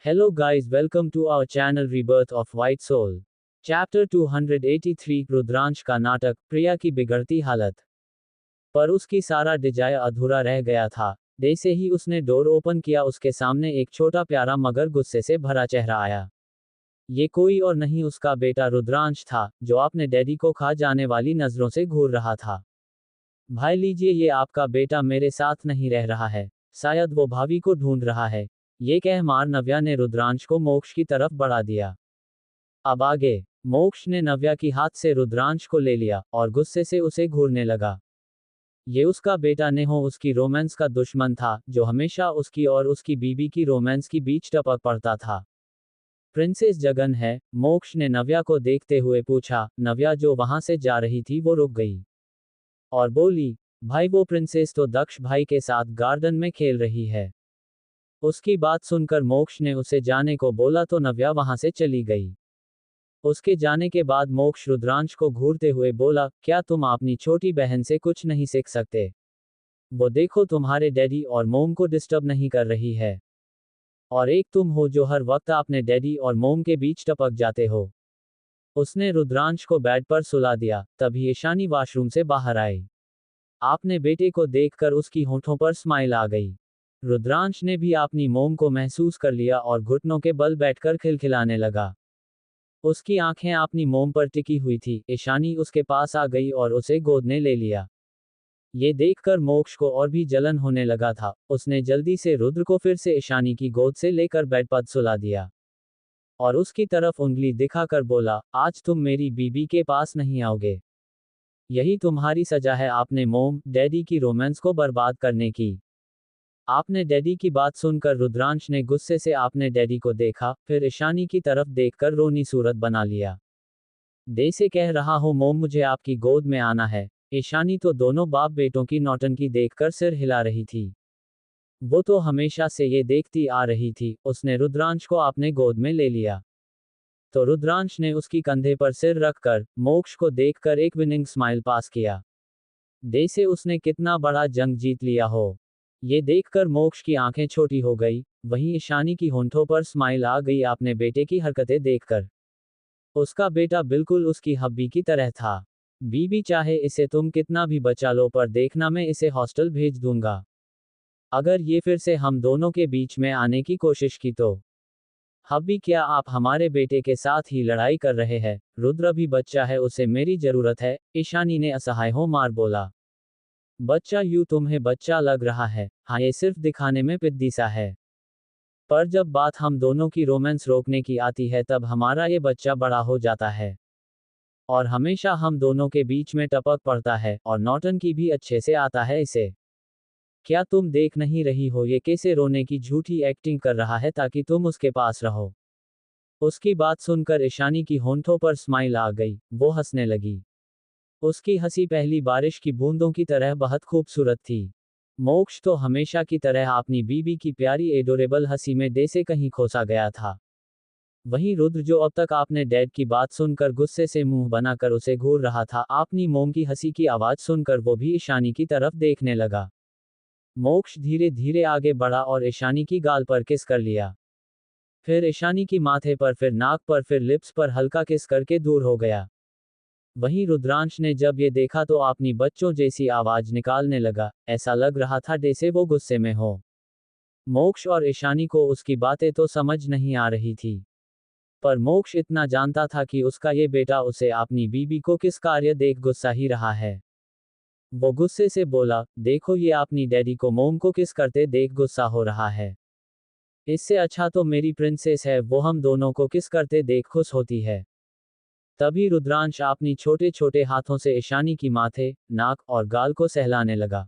Hello guys, welcome to our channel Rebirth of White Soul. Chapter 283 Rudransh का नाटक, प्रिया की बिगड़ती हालत। पर उसकी सारा डिजायर अधूरा रह गया था। जैसे ही उसने डोर ओपन किया उसके सामने एक छोटा प्यारा मगर गुस्से से भरा चेहरा आया। ये कोई और नहीं उसका बेटा रुद्रांश था, जो अपने डैडी को खा जाने वाली नजरों से घूर रहा था। भाई लीजिए, ये आपका बेटा मेरे साथ नहीं रह रहा है, शायद वो भाभी को ढूंढ रहा है। ये कह मार नव्या ने रुद्रांश को मोक्ष की तरफ बढ़ा दिया। अब आगे। मोक्ष ने नव्या की हाथ से रुद्रांश को ले लिया और गुस्से से उसे घूरने लगा। ये उसका बेटा नेहो उसकी रोमांस का दुश्मन था, जो हमेशा उसकी और उसकी बीबी की रोमांस की बीच टपक पड़ता था। प्रिंसेस जगन है? मोक्ष ने नव्या को देखते हुए पूछा। नव्या जो वहां से जा रही थी वो रुक गई और बोली, भाई वो प्रिंसेस तो दक्ष भाई के साथ गार्डन में खेल रही है। उसकी बात सुनकर मोक्ष ने उसे जाने को बोला तो नव्या वहां से चली गई। उसके जाने के बाद मोक्ष रुद्रांश को घूरते हुए बोला, क्या तुम अपनी छोटी बहन से कुछ नहीं सीख सकते? वो देखो तुम्हारे डैडी और मोम को डिस्टर्ब नहीं कर रही है। और एक तुम हो जो हर वक्त अपने डैडी और मोम के बीच टपक जाते हो। उसने रुद्रांश को बेड पर सुला दिया। तभी ईशानी वॉशरूम से बाहर आई। आपने बेटे को देखकर उसकी होठों पर स्माइल आ गई। रुद्रांश ने भी अपनी मोम को महसूस कर लिया और घुटनों के बल बैठकर खिलखिलाने लगा। उसकी आंखें अपनी मोम पर टिकी हुई थी। ईशानी उसके पास आ गई और उसे गोद में ले लिया। ये देखकर मोक्ष को और भी जलन होने लगा था। उसने जल्दी से रुद्र को फिर से ईशानी की गोद से लेकर बेड पर सुला दिया और उसकी तरफ उंगली दिखाकर बोला, आज तुम मेरी बीबी के पास नहीं आओगे। यही तुम्हारी सजा है आपने मोम डैडी की रोमांस को बर्बाद करने की। आपने डैडी की बात सुनकर रुद्रांश ने गुस्से से आपने डैडी को देखा, फिर ईशानी की तरफ देखकर रोनी सूरत बना लिया। दे से कह रहा हूं मोम मुझे आपकी गोद में आना है। ईशानी तो दोनों बाप बेटों की नौटंकी देखकर सिर हिला रही थी। वो तो हमेशा से ये देखती आ रही थी। उसने रुद्रांश को अपने गोद में ले लिया तो रुद्रांश ने उसकी कंधे पर सिर रखकर मोक्ष को देखकर एक विनिंग स्माइल पास किया। दे से उसने कितना बड़ा जंग जीत लिया हो। ये देखकर मोक्ष की आंखें छोटी हो गई। वहीं ईशानी की होंठों पर स्माइल आ गई अपने बेटे की हरकतें देखकर। उसका बेटा बिल्कुल उसकी हब्बी की तरह था। बीबी चाहे इसे तुम कितना भी बचा लो, पर देखना मैं इसे हॉस्टल भेज दूंगा। अगर ये फिर से हम दोनों के बीच में आने की कोशिश की तो। हब्बी क्या आप हमारे बेटे के साथ ही लड़ाई कर रहे हैं? रुद्र भी बच्चा है, उसे मेरी जरूरत है। ईशानी ने असहाय हो मार बोला। बच्चा यूं तुम्हें बच्चा लग रहा है? हाँ, ये सिर्फ दिखाने में पिद्दी सा है। पर जब बात हम दोनों की रोमांस रोकने की आती है तब हमारा ये बच्चा बड़ा हो जाता है और हमेशा हम दोनों के बीच में टपक पड़ता है और नौटंकी भी अच्छे से आता है इसे। क्या तुम देख नहीं रही हो ये कैसे रोने की झूठी एक्टिंग कर रहा है ताकि तुम उसके पास रहो? उसकी बात सुनकर ईशानी की होंठों पर स्माइल आ गई। वो हंसने लगी। उसकी हंसी पहली बारिश की बूंदों की तरह बहुत खूबसूरत थी। मोक्ष तो हमेशा की तरह अपनी बीबी की प्यारी एडोरेबल हंसी में दे से कहीं खोसा गया था। वहीं रुद्र जो अब तक आपने डैड की बात सुनकर गुस्से से मुंह बनाकर उसे घूर रहा था, अपनी मोम की हंसी की आवाज सुनकर वो भी ईशानी की तरफ देखने लगा। मोक्ष धीरे धीरे आगे बढ़ा और ईशानी की गाल पर किस कर लिया। फिर ईशानी की माथे पर, फिर नाक पर, फिर लिप्स पर हल्का किस करके दूर हो गया। वहीं रुद्रांश ने जब ये देखा तो अपनी बच्चों जैसी आवाज निकालने लगा। ऐसा लग रहा था जैसे वो गुस्से में हो। मोक्ष और ईशानी को उसकी बातें तो समझ नहीं आ रही थी, पर मोक्ष इतना जानता था कि उसका ये बेटा उसे अपनी बीबी को किस कार्य देख गुस्सा ही रहा है। वो गुस्से से बोला, देखो ये अपनी डैडी को मोम को किस करते देख गुस्सा हो रहा है। इससे अच्छा तो मेरी प्रिंसेस है, वो हम दोनों को किस करते देख खुश होती है। तभी रुद्रांश अपनी छोटे छोटे हाथों से ईशानी की माथे, नाक और गाल को सहलाने लगा।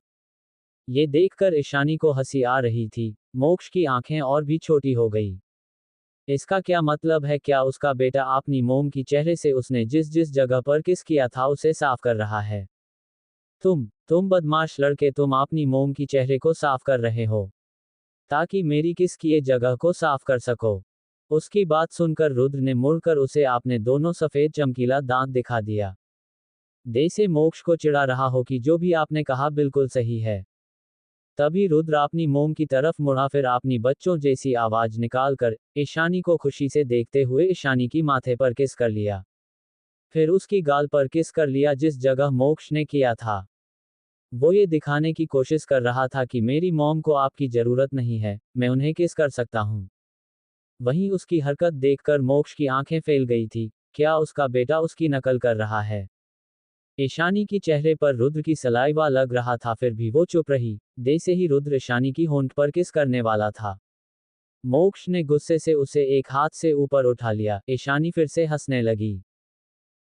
ये देखकर ईशानी को हंसी आ रही थी। मोक्ष की आंखें और भी छोटी हो गई। इसका क्या मतलब है? क्या उसका बेटा अपनी मोम की चेहरे से उसने जिस जिस जगह पर किस किया था उसे साफ कर रहा है? तुम बदमाश लड़के, तुम अपनी मोम की चेहरे को साफ कर रहे हो ताकि मेरी किस किए जगह को साफ कर सको। उसकी बात सुनकर रुद्र ने मुड़कर उसे आपने दोनों सफेद चमकीला दांत दिखा दिया। दे से मोक्ष को चिढ़ा रहा हो कि जो भी आपने कहा बिल्कुल सही है। तभी रुद्र अपनी मोम की तरफ मुड़ा, फिर अपनी बच्चों जैसी आवाज निकालकर ईशानी को खुशी से देखते हुए ईशानी की माथे पर किस कर लिया। फिर उसकी गाल पर किस कर लिया जिस जगह मोक्ष ने किया था। वो ये दिखाने की कोशिश कर रहा था कि मेरी मॉम को आपकी जरूरत नहीं है, मैं उन्हें किस कर सकता हूँ। वहीं उसकी हरकत देखकर मोक्ष की आंखें फैल गई थी। क्या उसका बेटा उसकी नकल कर रहा है? ईशानी की चेहरे पर रुद्र की सलाइवा लग रहा था, फिर भी वो चुप रही। जैसे ही रुद्र ईशानी की होंठ पर किस करने वाला था, मोक्ष ने गुस्से से उसे एक हाथ से ऊपर उठा लिया। ईशानी फिर से हंसने लगी।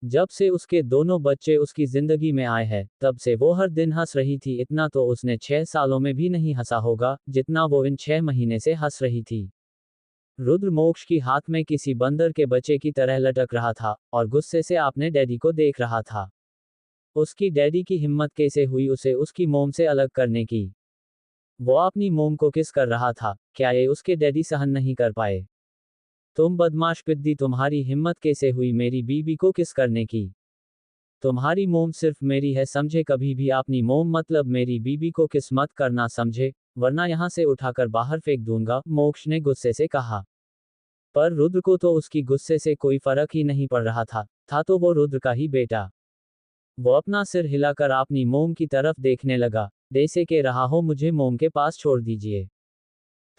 जब से उसके दोनों बच्चे उसकी जिंदगी में आए हैं, तब से वो हर दिन हंस रही थी। इतना तो उसने 6 सालों में भी नहीं हंसा होगा, जितना वो इन 6 महीने से हंस रही थी। रुद्र मोक्ष की हाथ में किसी बंदर के बच्चे की तरह लटक रहा था और गुस्से से अपने डैडी को देख रहा था। उसकी डैडी की हिम्मत कैसे हुई उसे उसकी मोम से अलग करने की। वो अपनी मोम को किस कर रहा था, क्या ये उसके डैडी सहन नहीं कर पाए? तुम बदमाश पिद्दी, तुम्हारी हिम्मत कैसे हुई मेरी बीबी को किस करने की? तुम्हारी मोम सिर्फ मेरी है, समझे? कभी भी अपनी मोम मतलब मेरी बीबी को किस मत करना, समझे? वरना यहाँ से उठाकर बाहर फेंक दूंगा, मोक्ष ने गुस्से से कहा। पर रुद्र को तो उसकी गुस्से से कोई फर्क ही नहीं पड़ रहा था तो वो रुद्र का ही बेटा। वो अपना सिर हिलाकर अपनी मोम की तरफ देखने लगा, जैसे कह रहा हो मुझे मोम के पास छोड़ दीजिए।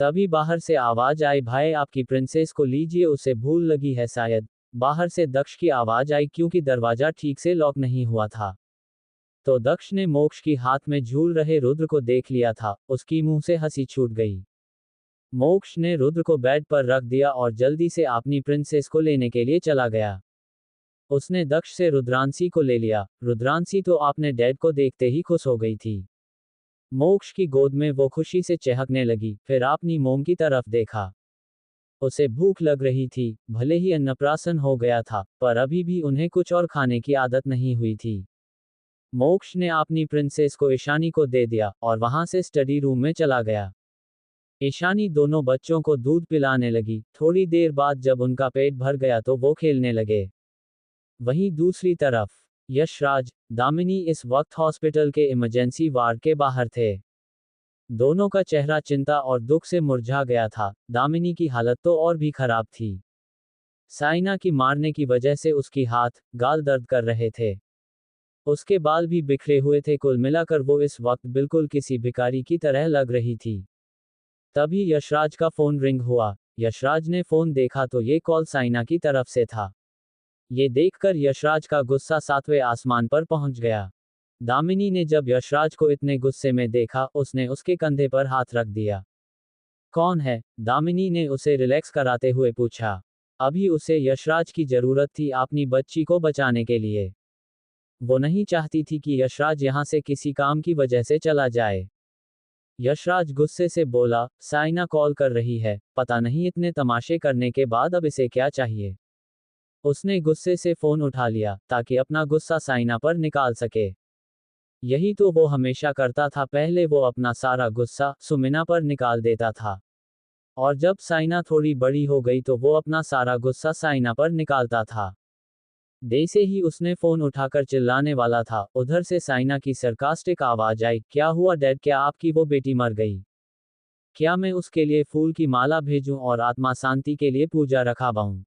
तभी बाहर से आवाज आई, भाई आपकी प्रिंसेस को लीजिए, उसे भूल लगी है शायद। बाहर से दक्ष की आवाज आई, क्योंकि दरवाजा ठीक से लॉक नहीं हुआ था। तो दक्ष ने मोक्ष की हाथ में झूल रहे रुद्र को देख लिया था। उसकी मुंह से हंसी छूट गई। मोक्ष ने रुद्र को बेड पर रख दिया और जल्दी से अपनी प्रिंसेस को लेने के लिए चला गया। उसने दक्ष से रुद्रांशी को ले लिया। रुद्रांशी तो अपने डैड को देखते ही खुश हो गई थी। मोक्ष की गोद में वो खुशी से चहकने लगी, फिर अपनी मोम की तरफ देखा। उसे भूख लग रही थी। भले ही अन्नप्राशन हो गया था, पर अभी भी उन्हें कुछ और खाने की आदत नहीं हुई थी। मोक्ष ने अपनी प्रिंसेस को ईशानी को दे दिया और वहां से स्टडी रूम में चला गया। ईशानी दोनों बच्चों को दूध पिलाने लगी। थोड़ी देर बाद जब उनका पेट भर गया तो वो खेलने लगे। वहीं दूसरी तरफ यशराज, दामिनी इस वक्त हॉस्पिटल के इमरजेंसी वार्ड के बाहर थे। दोनों का चेहरा चिंता और दुख से मुरझा गया था। दामिनी की हालत तो और भी खराब थी। साइना की मारने की वजह से उसकी हाथ, गाल दर्द कर रहे थे। उसके बाल भी बिखरे हुए थे। कुल मिलाकर वो इस वक्त बिल्कुल किसी भिखारी की तरह लग रही थी। तभी यशराज का फोन रिंग हुआ। यशराज ने फोन देखा तो ये कॉल साइना की तरफ से था। ये देखकर यशराज का गुस्सा 7वें आसमान पर पहुंच गया। दामिनी ने जब यशराज को इतने गुस्से में देखा, उसने उसके कंधे पर हाथ रख दिया। कौन है? दामिनी ने उसे रिलैक्स कराते हुए पूछा। अभी उसे यशराज की जरूरत थी अपनी बच्ची को बचाने के लिए। वो नहीं चाहती थी कि यशराज यहां से किसी काम की वजह से चला जाए। यशराज गुस्से से बोला, साइना कॉल कर रही है, पता नहीं इतने तमाशे करने के बाद अब इसे क्या चाहिए। उसने गुस्से से फोन उठा लिया ताकि अपना गुस्सा साइना पर निकाल सके। यही तो वो हमेशा करता था। पहले वो अपना सारा गुस्सा सुमिना पर निकाल देता था, और जब साइना थोड़ी बड़ी हो गई तो वो अपना सारा गुस्सा साइना पर निकालता था। जैसे ही उसने फोन उठाकर चिल्लाने वाला था, उधर से साइना की सरकास्टिक आवाज आई, क्या हुआ डैड, क्या आपकी वो बेटी मर गई? क्या मैं उसके लिए फूल की माला भेजूं और आत्मा शांति के लिए पूजा रखावाऊं?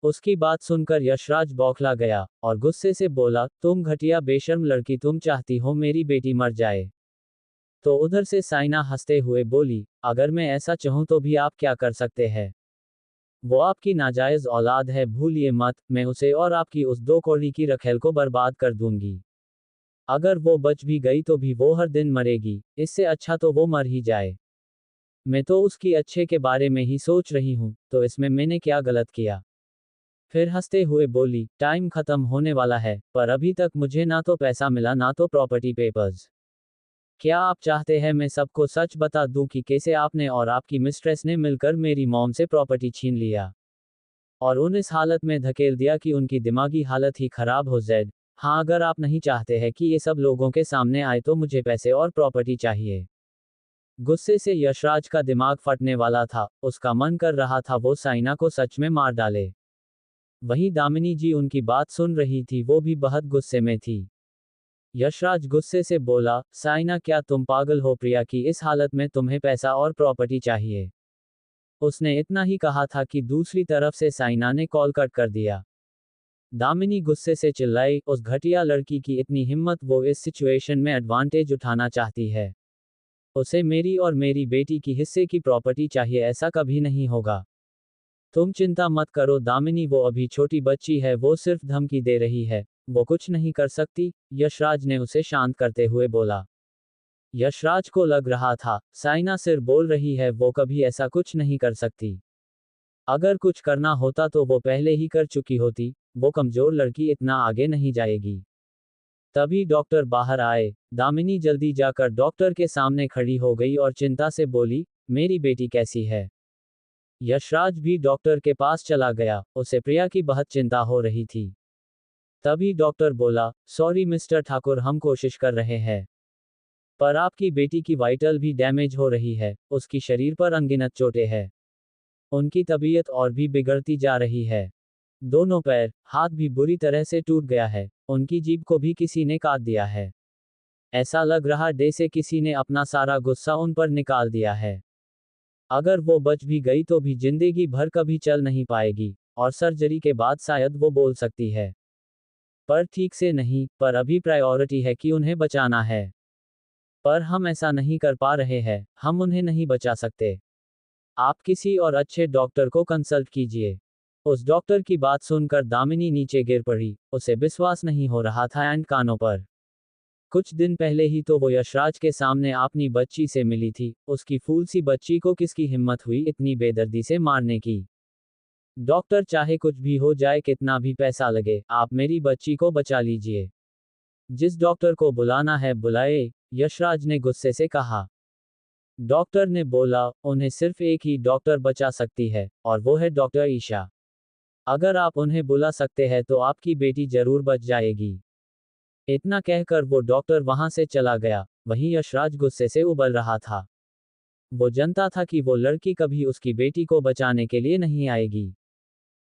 उसकी बात सुनकर यशराज बौखला गया और गुस्से से बोला, तुम घटिया बेशर्म लड़की, तुम चाहती हो मेरी बेटी मर जाए? तो उधर से साइना हंसते हुए बोली, अगर मैं ऐसा चाहूं तो भी आप क्या कर सकते हैं? वो आपकी नाजायज औलाद है, भूलिए मत। मैं उसे और आपकी उस 2 कौड़ी की रखेल को बर्बाद कर दूंगी। अगर वो बच भी गई तो भी वो हर दिन मरेगी। इससे अच्छा तो वो मर ही जाए। मैं तो उसकी अच्छे के बारे में ही सोच रही हूँ, तो इसमें मैंने क्या गलत किया? फिर हंसते हुए बोली, टाइम खत्म होने वाला है, पर अभी तक मुझे ना तो पैसा मिला ना तो प्रॉपर्टी पेपर्स। क्या आप चाहते हैं मैं सबको सच बता दूं कि कैसे आपने और आपकी मिस्ट्रेस ने मिलकर मेरी मॉम से प्रॉपर्टी छीन लिया और उन इस हालत में धकेल दिया कि उनकी दिमागी हालत ही खराब हो जाए? हाँ, अगर आप नहीं चाहते हैं कि ये सब लोगों के सामने आए तो मुझे पैसे और प्रॉपर्टी चाहिए। गुस्से से यशराज का दिमाग फटने वाला था। उसका मन कर रहा था वो साइना को सच में मार डाले। वहीं दामिनी जी उनकी बात सुन रही थी, वो भी बहुत गुस्से में थी। यशराज गुस्से से बोला, साइना क्या तुम पागल हो? प्रिया की इस हालत में तुम्हें पैसा और प्रॉपर्टी चाहिए। उसने इतना ही कहा था कि दूसरी तरफ से साइना ने कॉल कट कर दिया। दामिनी गुस्से से चिल्लाई, उस घटिया लड़की की इतनी हिम्मत, वो इस सिचुएशन में एडवांटेज उठाना चाहती है। उसे मेरी और मेरी बेटी की हिस्से की प्रॉपर्टी चाहिए, ऐसा कभी नहीं होगा। तुम चिंता मत करो दामिनी, वो अभी छोटी बच्ची है, वो सिर्फ धमकी दे रही है, वो कुछ नहीं कर सकती। यशराज ने उसे शांत करते हुए बोला। यशराज को लग रहा था, साइना सिर्फ बोल रही है, वो कभी ऐसा कुछ नहीं कर सकती। अगर कुछ करना होता तो वो पहले ही कर चुकी होती, वो कमजोर लड़की इतना आगे नहीं जाएगी। तभी डॉक्टर बाहर आए। दामिनी जल्दी जाकर डॉक्टर के सामने खड़ी हो गई और चिंता से बोली, मेरी बेटी कैसी है? यशराज भी डॉक्टर के पास चला गया, उसे प्रिया की बहुत चिंता हो रही थी। तभी डॉक्टर बोला, सॉरी मिस्टर ठाकुर, हम कोशिश कर रहे हैं, पर आपकी बेटी की वाइटल भी डैमेज हो रही है, उसकी शरीर पर अनगिनत चोटें हैं। उनकी तबीयत और भी बिगड़ती जा रही है। दोनों पैर, हाथ भी बुरी तरह से टूट गया है, उनकी जीभ को भी किसी ने काट दिया है। ऐसा लग रहा जैसे किसी ने अपना सारा गुस्सा उन पर निकाल दिया है। अगर वो बच भी गई तो भी जिंदगी भर कभी चल नहीं पाएगी, और सर्जरी के बाद शायद वो बोल सकती है, पर ठीक से नहीं। पर अभी प्रायोरिटी है कि उन्हें बचाना है। पर हम ऐसा नहीं कर पा रहे हैं, हम उन्हें नहीं बचा सकते। आप किसी और अच्छे डॉक्टर को कंसल्ट कीजिए। उस डॉक्टर की बात सुनकर दामिनी नीचे गिर पड़ी, उसे विश्वास नहीं हो रहा था एंड कानों पर। कुछ दिन पहले ही तो वो यशराज के सामने अपनी बच्ची से मिली थी, उसकी फूल सी बच्ची को किसकी हिम्मत हुई इतनी बेदर्दी से मारने की? डॉक्टर चाहे कुछ भी हो जाए, कितना भी पैसा लगे, आप मेरी बच्ची को बचा लीजिए। जिस डॉक्टर को बुलाना है बुलाए, यशराज ने गुस्से से कहा। डॉक्टर ने बोला, उन्हें सिर्फ एक ही डॉक्टर बचा सकती है, और वो है डॉक्टर ईशा। अगर आप उन्हें बुला सकते हैं तो आपकी बेटी जरूर बच जाएगी। इतना कहकर वो डॉक्टर वहां से चला गया। वहीं यशराज गुस्से से उबल रहा था। वो जानता था कि वो लड़की कभी उसकी बेटी को बचाने के लिए नहीं आएगी।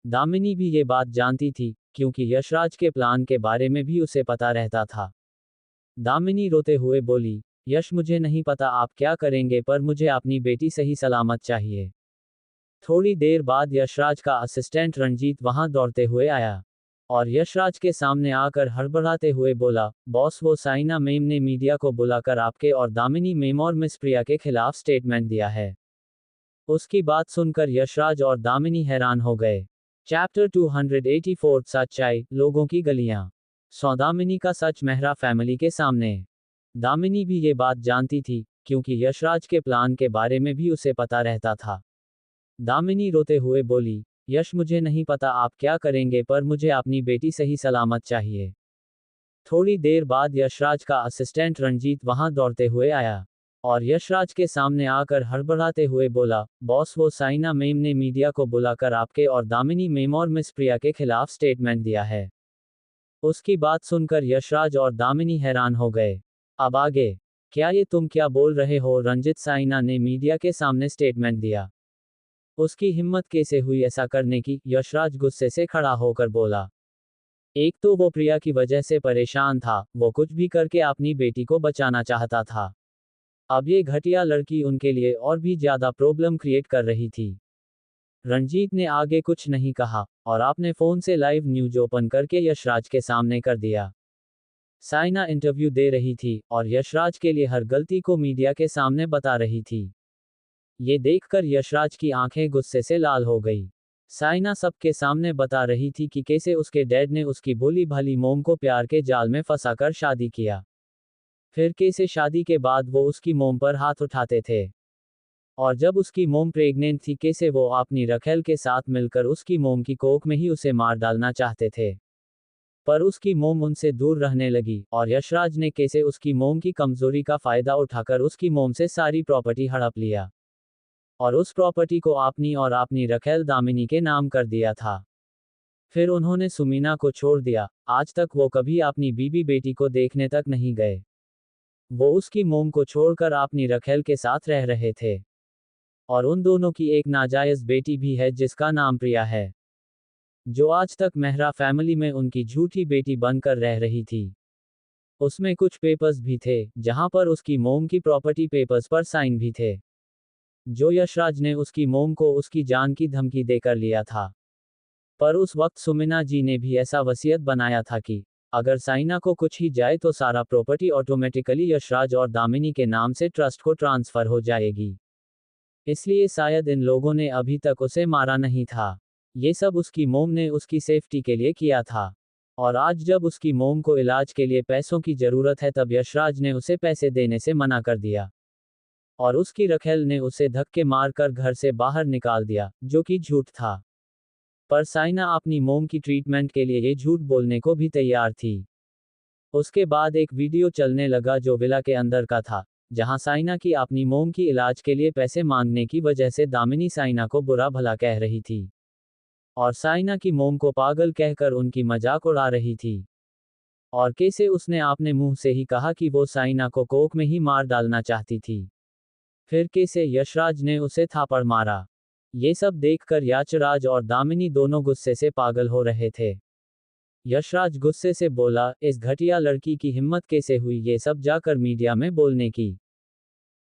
दामिनी भी ये बात जानती थी, क्योंकि यशराज के प्लान के बारे में भी उसे पता रहता था। दामिनी रोते हुए बोली, यश मुझे नहीं पता आप क्या करेंगे, पर मुझे अपनी बेटी सही सलामत चाहिए। थोड़ी देर बाद यशराज का असिस्टेंट रंजीत वहां दौड़ते हुए आया, और यशराज के सामने आकर हड़बड़ाते हुए बोला, बॉस वो साइना मेम ने मीडिया को बुलाकर आपके और दामिनी मेम और मिस प्रिया के खिलाफ स्टेटमेंट दिया है। उसकी बात सुनकर यशराज और दामिनी हैरान हो गए। चैप्टर 284 सच्चाई, लोगों की गलियां। सौदामिनी का सच मेहरा फैमिली के सामने। दामिनी भी ये बात जानती थी, क्योंकि यशराज के प्लान के बारे में भी उसे पता रहता था। दामिनी रोते हुए बोली, यश मुझे नहीं पता आप क्या करेंगे, पर मुझे अपनी बेटी सही सलामत चाहिए। थोड़ी देर बाद यशराज का असिस्टेंट रंजीत वहां दौड़ते हुए आया, और यशराज के सामने आकर हड़बड़ाते हुए बोला, बॉस वो साइना मेम ने मीडिया को बुलाकर आपके और दामिनी मेम और मिस प्रिया के खिलाफ स्टेटमेंट दिया है। उसकी बात सुनकर यशराज और दामिनी हैरान हो गए। अब आगे क्या? ये तुम क्या बोल रहे हो? रंजित, साइना ने मीडिया के सामने स्टेटमेंट दिया? उसकी हिम्मत कैसे हुई ऐसा करने की? यशराज गुस्से से खड़ा होकर बोला। एक तो वो प्रिया की वजह से परेशान था, वो कुछ भी करके अपनी बेटी को बचाना चाहता था। अब ये घटिया लड़की उनके लिए और भी ज्यादा प्रॉब्लम क्रिएट कर रही थी। रंजीत ने आगे कुछ नहीं कहा, और आपने फोन से लाइव न्यूज ओपन करके यशराज के सामने कर दिया। साइना इंटरव्यू दे रही थी, और यशराज के लिए हर गलती को मीडिया के सामने बता रही थी। ये देखकर यशराज की आंखें गुस्से से लाल हो गई। साइना सबके सामने बता रही थी कि कैसे उसके डैड ने उसकी भोली भाली मोम को प्यार के जाल में फंसाकर शादी किया। फिर कैसे शादी के बाद वो उसकी मोम पर हाथ उठाते थे, और जब उसकी मोम प्रेग्नेंट थी कैसे वो अपनी रखेल के साथ मिलकर उसकी मोम की कोख में ही उसे मार डालना चाहते थे। पर उसकी मोम उनसे दूर रहने लगी, और यशराज ने कैसे उसकी मोम की कमजोरी का फायदा उठाकर उसकी मोम से सारी प्रॉपर्टी हड़प लिया, और उस प्रॉपर्टी को अपनी और अपनी रखेल दामिनी के नाम कर दिया था। फिर उन्होंने सुमीना को छोड़ दिया। आज तक वो कभी अपनी बीबी बेटी को देखने तक नहीं गए। वो उसकी मोम को छोड़कर अपनी रखेल के साथ रह रहे थे, और उन दोनों की एक नाजायज बेटी भी है जिसका नाम प्रिया है, जो आज तक मेहरा फैमिली में उनकी झूठी बेटी बनकर रह रही थी। उसमें कुछ पेपर्स भी थे जहां पर उसकी मोम की प्रॉपर्टी पेपर्स पर साइन भी थे, जो यशराज ने उसकी मोम को उसकी जान की धमकी देकर लिया था। पर उस वक्त सुमिना जी ने भी ऐसा वसीयत बनाया था कि अगर साइना को कुछ ही जाए तो सारा प्रॉपर्टी ऑटोमेटिकली यशराज और दामिनी के नाम से ट्रस्ट को ट्रांसफर हो जाएगी। इसलिए शायद इन लोगों ने अभी तक उसे मारा नहीं था। ये सब उसकी मोम ने उसकी सेफ्टी के लिए किया था। और आज जब उसकी मोम को इलाज के लिए पैसों की जरूरत है तब यशराज ने उसे पैसे देने से मना कर दिया। और उसकी रखेल ने उसे धक्के मारकर घर से बाहर निकाल दिया, जो कि झूठ था। पर साइना अपनी मोम की ट्रीटमेंट के लिए ये झूठ बोलने को भी तैयार थी। उसके बाद एक वीडियो चलने लगा जो विला के अंदर का था, जहां साइना की अपनी मोम की इलाज के लिए पैसे मांगने की वजह से दामिनी साइना को बुरा भला कह रही थी और साइना की मोम को पागल कहकर उनकी मजाक उड़ा रही थी। और कैसे उसने अपने मुंह से ही कहा कि वो साइना को कोक में ही मार डालना चाहती थी। फिर कैसे यशराज ने उसे थापड़ मारा। ये सब देखकर यशराज और दामिनी दोनों गुस्से से पागल हो रहे थे। यशराज गुस्से से बोला, इस घटिया लड़की की हिम्मत कैसे हुई ये सब जाकर मीडिया में बोलने की।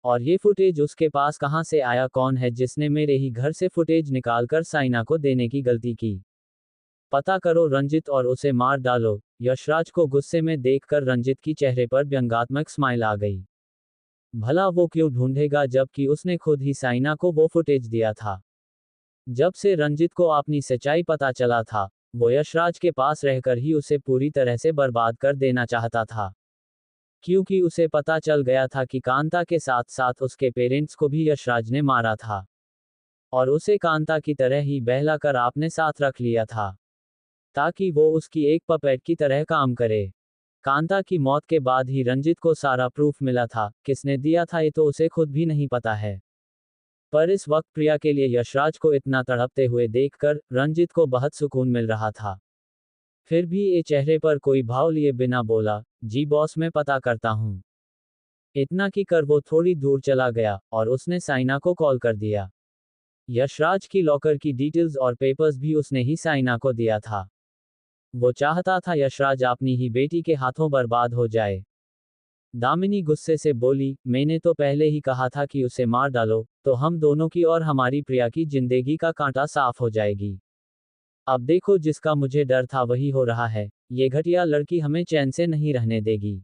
और ये फुटेज उसके पास कहां से आया, कौन है जिसने मेरे ही घर से फुटेज निकालकर साइना को देने की गलती की। पता करो रंजित और उसे मार डालो। यशराज को गुस्से में देखकर रंजित की चेहरे पर व्यंग्यात्मक स्माइल आ गई। भला वो क्यों ढूंढेगा जबकि उसने खुद ही साइना को वो फुटेज दिया था। जब से रंजित को अपनी सच्चाई पता चला था, वो यशराज के पास रहकर ही उसे पूरी तरह से बर्बाद कर देना चाहता था। क्योंकि उसे पता चल गया था कि कांता के साथ साथ उसके पेरेंट्स को भी यशराज ने मारा था और उसे कांता की तरह ही बहलाकर आपने साथ रख लिया था ताकि वो उसकी एक पपेट की तरह काम करे। कांता की मौत के बाद ही रंजित को सारा प्रूफ मिला था, किसने दिया था ये तो उसे खुद भी नहीं पता है। पर इस वक्त प्रिया के लिए यशराज को इतना तड़पते हुए देखकर रंजित को बहुत सुकून मिल रहा था। फिर भी ये चेहरे पर कोई भाव लिए बिना बोला, जी बॉस मैं पता करता हूँ। इतना कि कर वो थोड़ी दूर चला गया और उसने साइना को कॉल कर दिया। यशराज की लॉकर की डिटेल्स और पेपर्स भी उसने ही साइना को दिया था। वो चाहता था यशराज अपनी ही बेटी के हाथों बर्बाद हो जाए। दामिनी गुस्से से बोली, मैंने तो पहले ही कहा था कि उसे मार डालो, तो हम दोनों की और हमारी प्रिया की जिंदगी का कांटा साफ हो जाएगी। अब देखो जिसका मुझे डर था वही हो रहा है। ये घटिया लड़की हमें चैन से नहीं रहने देगी।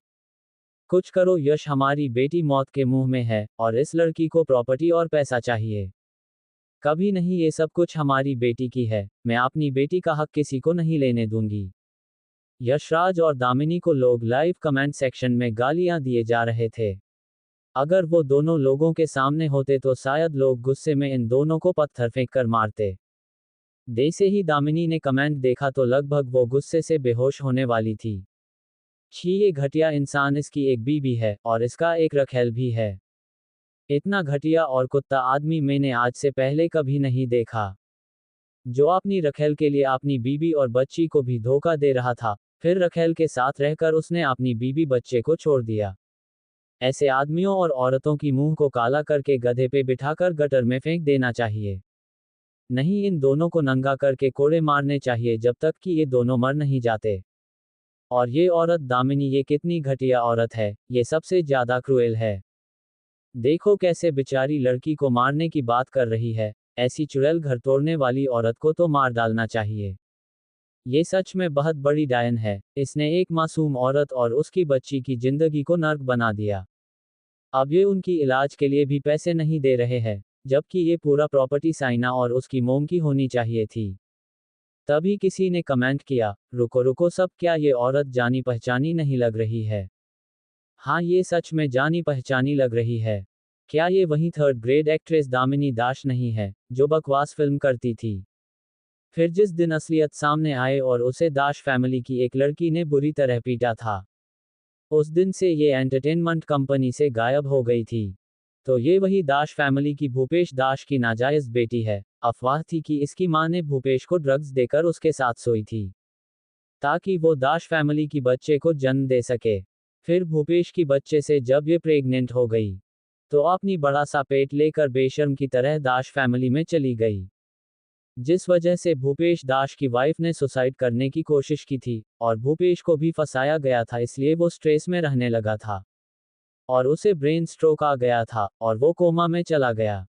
कुछ करो यश, हमारी बेटी मौत के मुंह में है और इस लड़की को प्रॉपर्टी और पैसा चाहिए। कभी नहीं, ये सब कुछ हमारी बेटी की है, मैं अपनी बेटी का हक किसी को नहीं लेने दूंगी। यशराज और दामिनी को लोग लाइव कमेंट सेक्शन में गालियां दिए जा रहे थे। अगर वो दोनों लोगों के सामने होते तो शायद लोग गुस्से में इन दोनों को पत्थर फेंक कर मारते। जैसे ही दामिनी ने कमेंट देखा तो लगभग वो गुस्से से बेहोश होने वाली थी। छी, ये घटिया इंसान, इसकी एक बीबी है और इसका एक रखेल भी है। इतना घटिया और कुत्ता आदमी मैंने आज से पहले कभी नहीं देखा, जो अपनी रखेल के लिए अपनी बीबी और बच्ची को भी धोखा दे रहा था, फिर रखेल के साथ रहकर उसने अपनी बीबी बच्चे को छोड़ दिया। ऐसे आदमियों और औरतों की मुंह को काला करके गधे पे बिठाकर गटर में फेंक देना चाहिए। नहीं, इन दोनों को नंगा करके कोड़े मारने चाहिए जब तक कि ये दोनों मर नहीं जाते। और ये औरत दामिनी, ये कितनी घटिया औरत है, ये सबसे ज्यादा क्रूएल है। देखो कैसे बेचारी लड़की को मारने की बात कर रही है। ऐसी चुड़ैल घर तोड़ने वाली औरत को तो मार डालना चाहिए। ये सच में बहुत बड़ी डायन है, इसने एक मासूम औरत और उसकी बच्ची की जिंदगी को नर्क बना दिया। अब ये उनकी इलाज के लिए भी पैसे नहीं दे रहे हैं, जबकि ये पूरा प्रॉपर्टी साइना और उसकी मोम की होनी चाहिए थी। तभी किसी ने कमेंट किया, रुको रुको सब, क्या ये औरत जानी पहचानी नहीं लग रही है। हाँ, ये सच में जानी पहचानी लग रही है। क्या ये वही थर्ड ग्रेड एक्ट्रेस दामिनी दास नहीं है, जो बकवास फिल्म करती थी। फिर जिस दिन असलियत सामने आए और उसे दाश फैमिली की एक लड़की ने बुरी तरह पीटा था, उस दिन से ये एंटरटेनमेंट कंपनी से गायब हो गई थी। तो ये वही दाश फैमिली की भूपेश दाश की नाजायज बेटी है। अफवाह थी कि इसकी मां ने भूपेश को ड्रग्स देकर उसके साथ सोई थी ताकि वो दाश फैमिली की बच्चे को जन्म दे सके। फिर भूपेश की बच्चे से जब ये प्रेग्नेंट हो गई तो अपनी बड़ा सा पेट लेकर बेशर्म की तरह दाश फैमिली में चली गई। जिस वजह से भूपेश दास की वाइफ ने सुसाइड करने की कोशिश की थी, और भूपेश को भी फंसाया गया था, इसलिए वो स्ट्रेस में रहने लगा था। और उसे ब्रेन स्ट्रोक आ गया था, और वो कोमा में चला गया।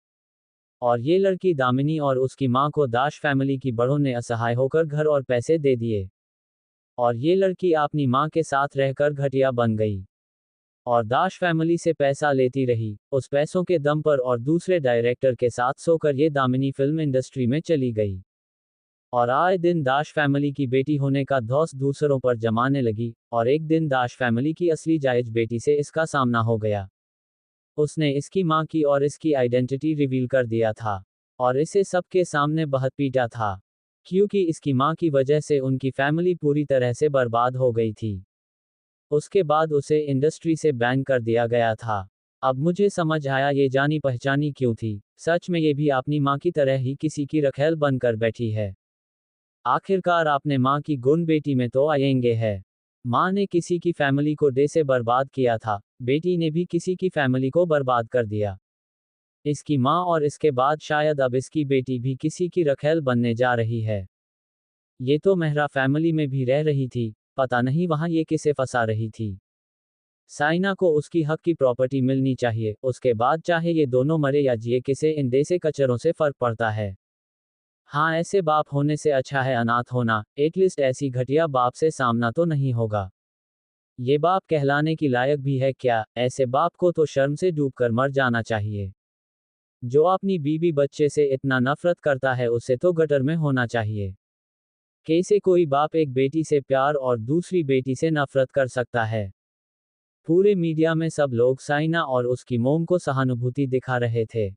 और ये लड़की दामिनी और उसकी माँ को दास फैमिली की बड़ों ने असहाय होकर घर और पैसे दे दिए। और ये लड़की अपनी माँ के साथ रहकर घटिया बन गई। और दास फैमिली से पैसा लेती रही, उस पैसों के दम पर, और दूसरे डायरेक्टर के साथ सोकर ये दामिनी फिल्म इंडस्ट्री में चली गई। और आए दिन दास फैमिली की बेटी होने का धौंस दूसरों पर जमाने लगी, और एक दिन दास फैमिली की असली जायज बेटी से इसका सामना हो गया। उसने इसकी मां की और इसकी आइडेंटिटी रिवील कर दिया था। और इसे सबके सामने बहुत पीटा था। क्योंकि इसकी मां की वजह से उनकी फैमिली पूरी तरह से बर्बाद हो गई थी। उसके बाद उसे इंडस्ट्री से बैन कर दिया गया था। अब मुझे समझ आया ये जानी पहचानी क्यों थी, सच में ये भी अपनी मां की तरह ही किसी की रखेल बनकर बैठी है। आखिरकार आपने माँ की गुण बेटी में तो आएंगे है। माँ ने किसी की फैमिली को डे से बर्बाद किया था, बेटी ने भी किसी की फैमिली को बर्बाद कर दिया। इसकी माँ और इसके बाद शायद अब इसकी बेटी भी किसी की रखेल बनने जा रही है। ये तो मेहरा फैमिली में भी रह रही थी, पता नहीं वहां ये किसे फंसा रही थी। साइना को उसकी हक की प्रॉपर्टी मिलनी चाहिए, उसके बाद चाहे ये दोनों मरे या जिए, किसे इन देसे कचरों से फर्क पड़ता है। हाँ, ऐसे बाप होने से अच्छा है अनाथ होना, एटलीस्ट ऐसी घटिया बाप से सामना तो नहीं होगा। ये बाप कहलाने की लायक भी है क्या? ऐसे बाप को तो शर्म से डूबकर मर जाना चाहिए। जो अपनी बीवी बच्चे से इतना नफरत करता है उसे तो गटर में होना चाहिए। कैसे कोई बाप एक बेटी से प्यार और दूसरी बेटी से नफरत कर सकता है? पूरे मीडिया में सब लोग साइना और उसकी मोम को सहानुभूति दिखा रहे थे,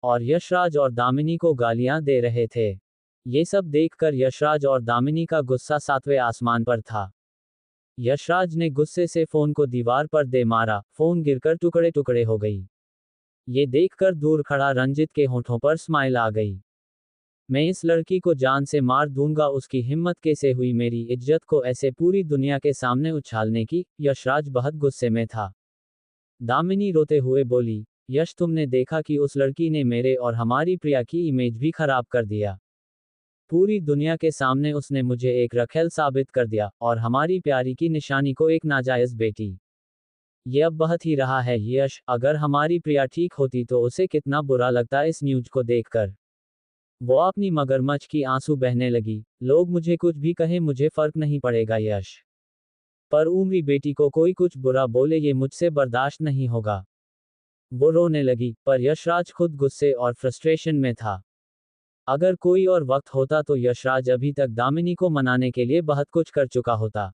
और यशराज और दामिनी को गालियां दे रहे थे। ये सब देखकर यशराज और दामिनी का गुस्सा सातवें आसमान पर था। यशराज ने गुस्से से फोन को दीवार पर दे मारा, फोन गिरकर टुकड़े टुकड़े हो गई। ये देखकर दूर खड़ा रंजित के होठों पर स्माइल आ गई। मैं इस लड़की को जान से मार दूंगा, उसकी हिम्मत कैसे हुई मेरी इज्जत को ऐसे पूरी दुनिया के सामने उछालने की। यशराज बहुत गुस्से में था। दामिनी रोते हुए बोली, यश तुमने देखा कि उस लड़की ने मेरे और हमारी प्रिया की इमेज भी खराब कर दिया। पूरी दुनिया के सामने उसने मुझे एक रखेल साबित कर दिया, और हमारी प्यारी की निशानी को एक नाजायज बेटी। ये अब बहुत ही रहा है यश, अगर हमारी प्रिया ठीक होती तो उसे कितना बुरा लगता इस न्यूज को देखकर। वो अपनी मगरमच्छ की आंसू बहने लगी। लोग मुझे कुछ भी कहे मुझे फर्क नहीं पड़ेगा यश, पर उम्री बेटी को कोई कुछ बुरा बोले ये मुझसे बर्दाश्त नहीं होगा। वो रोने लगी, पर यशराज खुद गुस्से और फ्रस्ट्रेशन में था। अगर कोई और वक्त होता तो यशराज अभी तक दामिनी को मनाने के लिए बहुत कुछ कर चुका होता।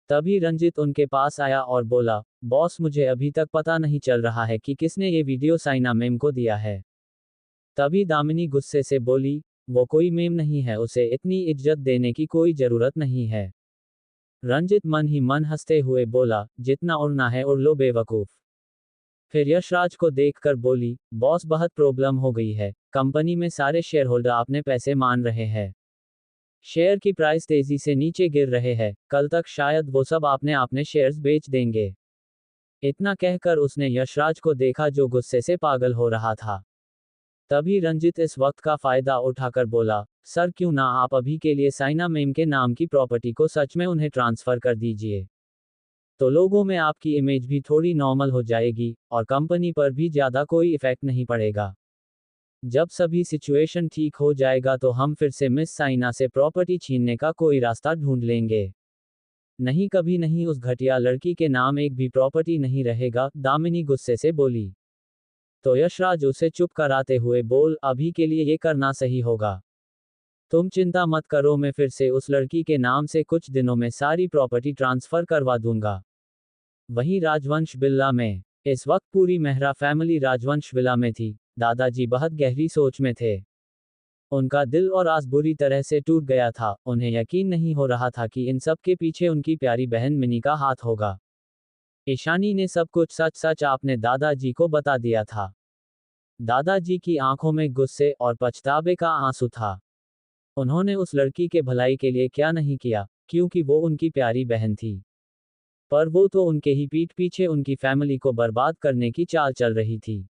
तभी रंजित उनके पास आया और बोला, बॉस मुझे अभी तक पता नहीं चल रहा है कि किसने ये वीडियो साइना मैम को दिया है। तभी दामिनी गुस्से से बोली, वो कोई मेम नहीं है, उसे इतनी इज्जत देने की कोई जरूरत नहीं है। रंजित मन ही मन हंसते हुए बोला, जितना उड़ना है उड़ लो बेवकूफ। फिर यशराज को देखकर बोली, बॉस बहुत प्रॉब्लम हो गई है, कंपनी में सारे शेयर होल्डर अपने पैसे मान रहे हैं। शेयर की प्राइस तेजी से नीचे गिर रहे हैं, कल तक शायद वो सब आपने अपने शेयर्स बेच देंगे। इतना कहकर उसने यशराज को देखा जो गुस्से से पागल हो रहा था। तभी रंजित इस वक्त का फायदा उठाकर बोला, सर क्यों ना आप अभी के लिए साइना मैम के नाम की प्रॉपर्टी को सच में उन्हें ट्रांसफर कर दीजिए। तो लोगों में आपकी इमेज भी थोड़ी नॉर्मल हो जाएगी, और कंपनी पर भी ज़्यादा कोई इफेक्ट नहीं पड़ेगा। जब सभी सिचुएशन ठीक हो जाएगा तो हम फिर से मिस साइना से प्रॉपर्टी छीनने का कोई रास्ता ढूंढ लेंगे। नहीं, कभी नहीं, उस घटिया लड़की के नाम एक भी प्रॉपर्टी नहीं रहेगा, दामिनी गुस्से से बोली। तो यशराज उसे चुप कराते हुए बोल, अभी के लिए ये करना सही होगा। तुम चिंता मत करो, मैं फिर से उस लड़की के नाम से कुछ दिनों में सारी प्रॉपर्टी ट्रांसफर करवा दूंगा। वहीं राजवंश विला में इस वक्त पूरी मेहरा फैमिली राजवंश विला में थी। दादाजी बहुत गहरी सोच में थे। उनका दिल और आस बुरी तरह से टूट गया था। उन्हें यकीन नहीं हो रहा था कि इन सब के पीछे उनकी प्यारी बहन मिनी का हाथ होगा। ईशानी ने सब कुछ सच सच आपने दादाजी को बता दिया था। दादाजी की आंखों में गुस्से और पछतावे का आंसू था। उन्होंने उस लड़की के भलाई के लिए क्या नहीं किया, क्योंकि वो उनकी प्यारी बहन थी। पर वो तो उनके ही पीठ पीछे उनकी फैमिली को बर्बाद करने की चाल चल रही थी।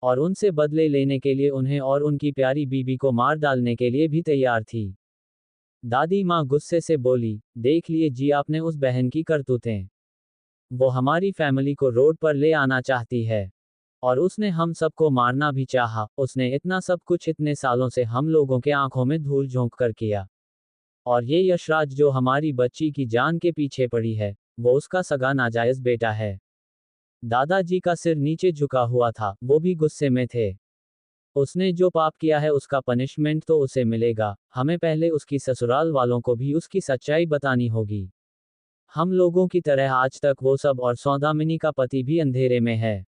और उनसे बदले लेने के लिए उन्हें और उनकी प्यारी बीबी को मार डालने के लिए भी तैयार थी। दादी माँ गुस्से से बोली, देख लिए जी आपने उस बहन की करतूतें। वो हमारी फैमिली को रोड पर ले आना चाहती है। और उसने हम सबको मारना भी चाहा। उसने इतना सब कुछ इतने सालों से हम लोगों के आंखों में धूल झोंक कर किया। और ये यशराज जो हमारी बच्ची की जान के पीछे पड़ी है, वो उसका सगा नाजायज बेटा है। दादाजी का सिर नीचे झुका हुआ था, वो भी गुस्से में थे। उसने जो पाप किया है उसका पनिशमेंट तो उसे मिलेगा, हमें पहले उसकी ससुराल वालों को भी उसकी सच्चाई बतानी होगी। हम लोगों की तरह आज तक वो सब और सौदामिनी का पति भी अंधेरे में है।